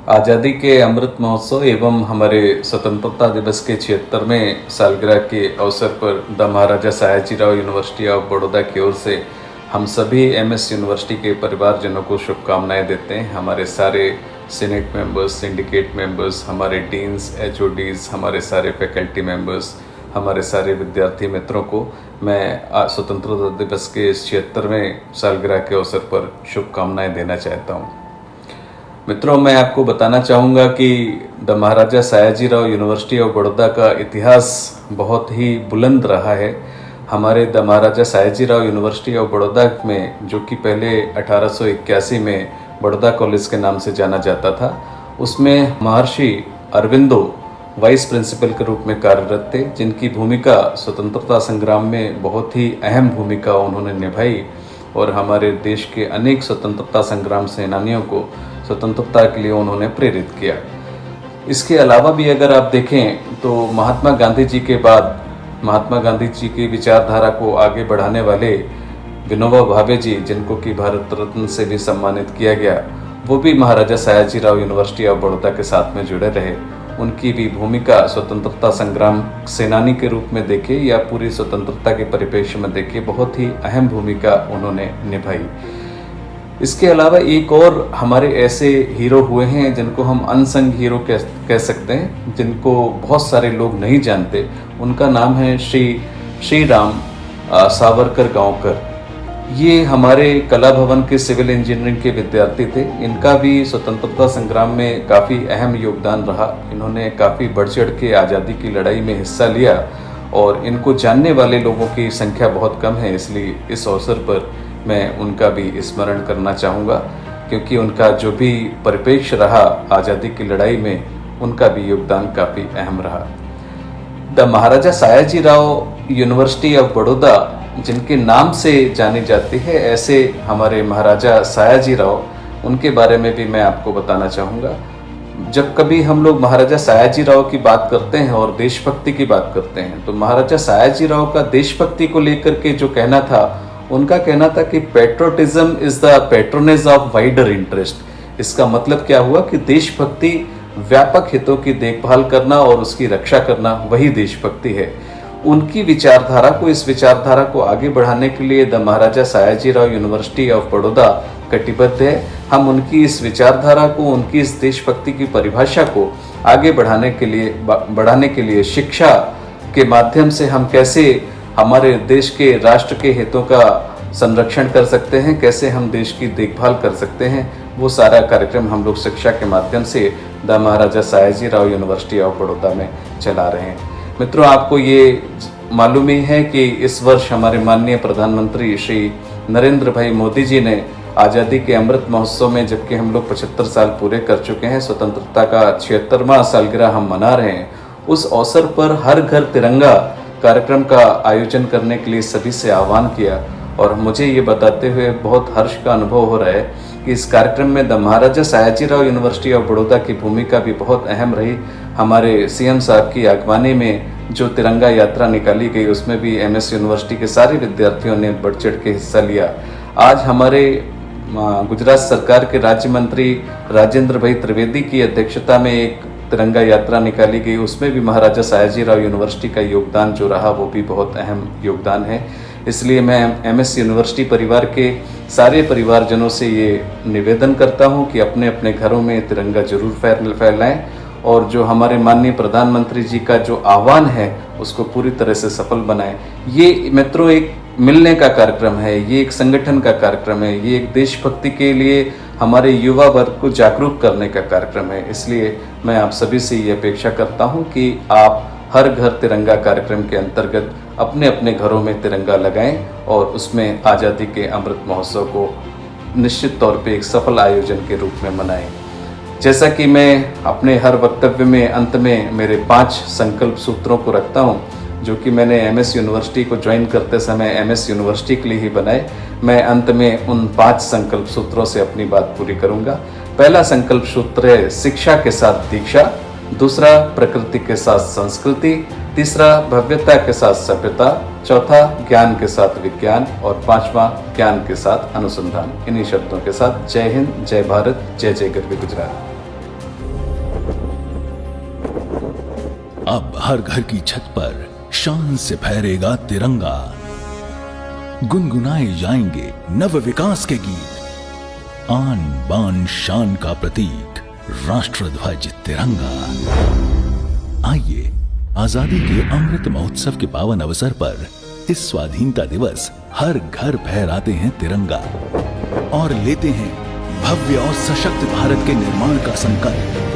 आज़ादी के अमृत महोत्सव एवं हमारे स्वतंत्रता दिवस के 76वें सालगिरह के अवसर पर the Maharaja Sayajirao university of Baroda की ओर से हम सभी एमएस यूनिवर्सिटी के परिवारजनों को शुभकामनाएं देते हैं। हमारे सारे सीनेट मेंबर्स, सिंडिकेट मेंबर्स, हमारे डीन्स, एचओडीज, हमारे सारे फैकल्टी मेंबर्स, हमारे सारे विद्यार्थी मित्रों को मैं स्वतंत्रता दिवस के 76वें सालगिरह के अवसर पर शुभकामनाएं देना चाहता हूँ। मित्रों, मैं आपको बताना चाहूँगा कि the Maharaja Sayajirao university of Baroda का इतिहास बहुत ही बुलंद रहा है। हमारे the Maharaja Sayajirao university of Baroda में, जो कि पहले 1881 में बड़ौदा कॉलेज के नाम से जाना जाता था, उसमें महर्षि अरविंदो वाइस प्रिंसिपल के रूप में कार्यरत थे, जिनकी भूमिका स्वतंत्रता संग्राम में बहुत ही अहम भूमिका उन्होंने निभाई और हमारे देश के अनेक स्वतंत्रता संग्राम सेनानियों को स्वतंत्रता के लिए उन्होंने प्रेरित किया। इसके अलावा भी अगर आप देखें तो महात्मा गांधी जी के बाद महात्मा गांधी जी की विचारधारा को आगे बढ़ाने वाले विनोबा भावे जी, जिनको कि भारत रत्न से भी सम्मानित किया गया, वो भी महाराजा सयाजीराव यूनिवर्सिटी ऑफ बड़ौदा के साथ में जुड़े रहे। उनकी भी भूमिका स्वतंत्रता संग्राम सेनानी के रूप में देखे या पूरी स्वतंत्रता के परिप्रेक्ष्य में देखे, बहुत ही अहम भूमिका उन्होंने निभाई। इसके अलावा एक और हमारे ऐसे हीरो हुए हैं जिनको हम अनसंग हीरो कह सकते हैं, जिनको बहुत सारे लोग नहीं जानते। उनका नाम है श्री राम सावरकर गांवकर। ये हमारे कला भवन के सिविल इंजीनियरिंग के विद्यार्थी थे। इनका भी स्वतंत्रता संग्राम में काफ़ी अहम योगदान रहा। इन्होंने काफ़ी बढ़ चढ़ के आज़ादी की लड़ाई में हिस्सा लिया और इनको जानने वाले लोगों की संख्या बहुत कम है, इसलिए इस अवसर पर मैं उनका भी स्मरण करना चाहूँगा, क्योंकि उनका जो भी परिप्रेक्ष्य रहा आज़ादी की लड़ाई में, उनका भी योगदान काफ़ी अहम रहा। The Maharaja Sayajirao university of Baroda जिनके नाम से जानी जाती है, ऐसे हमारे महाराजा सयाजीराव, उनके बारे में भी मैं आपको बताना चाहूँगा। जब कभी हम लोग महाराजा सयाजीराव की बात करते हैं और देशभक्ति की बात करते हैं, तो महाराजा सयाजीराव का देशभक्ति को लेकर के जो कहना था, उनका कहना था कि patriotism is the patronage of wider interest. इसका मतलब क्या हुआ कि देशभक्ति व्यापक हितों की देखभाल करना और उसकी रक्षा करना, वही देशभक्ति है। उनकी विचारधारा को, इस विचारधारा को आगे बढ़ाने के लिए the Maharaja Sayajirao university of Baroda कटिबद्ध है। हम उनकी इस विचारधारा को, उनकी इस देशभक्ति की परिभाषा को आगे बढ़ाने के लिए शिक्षा के माध्यम से हम कैसे हमारे देश के राष्ट्र के हितों का संरक्षण कर सकते हैं, कैसे हम देश की देखभाल कर सकते हैं, वो सारा कार्यक्रम हम लोग शिक्षा के माध्यम से the Maharaja Sayajirao university of Baroda में चला रहे हैं। मित्रों, आपको ये मालूम ही है कि इस वर्ष हमारे माननीय प्रधानमंत्री श्री नरेंद्र भाई मोदी जी ने आज़ादी के अमृत महोत्सव में, जबकि हम लोग 75 साल पूरे कर चुके हैं, स्वतंत्रता का 76वां सालगिरह हम मना रहे हैं, उस अवसर पर हर घर तिरंगा कार्यक्रम का आयोजन करने के लिए सभी से आह्वान किया। और मुझे ये बताते हुए बहुत हर्ष का अनुभव हो रहा है कि इस कार्यक्रम में the Maharaja Sayajirao university of Baroda की भूमिका भी बहुत अहम रही। हमारे सीएम साहब की अगवानी में जो तिरंगा यात्रा निकाली गई, उसमें भी एमएस यूनिवर्सिटी के सारे विद्यार्थियों ने बढ़ चढ़ के हिस्सा लिया। आज हमारे गुजरात सरकार के राज्य मंत्री राजेंद्र भाई त्रिवेदी की अध्यक्षता में एक तिरंगा यात्रा निकाली गई, उसमें भी महाराजा सयाजीराव यूनिवर्सिटी का योगदान जो रहा, वो भी बहुत अहम योगदान है। इसलिए मैं एमएस यूनिवर्सिटी परिवार के सारे परिवारजनों से ये निवेदन करता हूँ कि अपने अपने घरों में तिरंगा जरूर फहराएं और जो हमारे माननीय प्रधानमंत्री जी का जो आह्वान है, उसको पूरी तरह से सफल बनाएं। ये मित्रों एक मिलने का कार्यक्रम है, ये एक संगठन का कार्यक्रम है, ये एक देशभक्ति के लिए हमारे युवा वर्ग को जागरूक करने का कार्यक्रम है। इसलिए मैं आप सभी से ये अपेक्षा करता हूँ कि आप हर घर तिरंगा कार्यक्रम के अंतर्गत अपने अपने घरों में तिरंगा लगाएं और उसमें आज़ादी के अमृत महोत्सव को निश्चित तौर पे एक सफल आयोजन के रूप में मनाएं। जैसा कि मैं अपने हर वक्तव्य में अंत में मेरे 5 संकल्प सूत्रों को रखता हूँ, जो कि मैंने एमएस यूनिवर्सिटी को ज्वाइन करते समय एमएस यूनिवर्सिटी के लिए ही बनाए। मैं अंत में उन 5 संकल्प सूत्रों से अपनी बात पूरी करूंगा। पहला संकल्प सूत्र है शिक्षा के साथ दीक्षा, दूसरा प्रकृति के साथ संस्कृति, तीसरा भव्यता के साथ सभ्यता, चौथा ज्ञान के साथ विज्ञान और पांचवा ज्ञान के साथ अनुसंधान। इन्हीं शब्दों के साथ जय हिंद, जय भारत, जय जय गरवी गुजरात। अब हर घर की छत पर शान से फहरेगा तिरंगा, गुनगुनाए जाएंगे नव विकास के गीत, आन बान शान का प्रतीक राष्ट्रध्वज तिरंगा। आइए आजादी के अमृत महोत्सव के पावन अवसर पर इस स्वाधीनता दिवस हर घर फहराते हैं तिरंगा और लेते हैं भव्य और सशक्त भारत के निर्माण का संकल्प।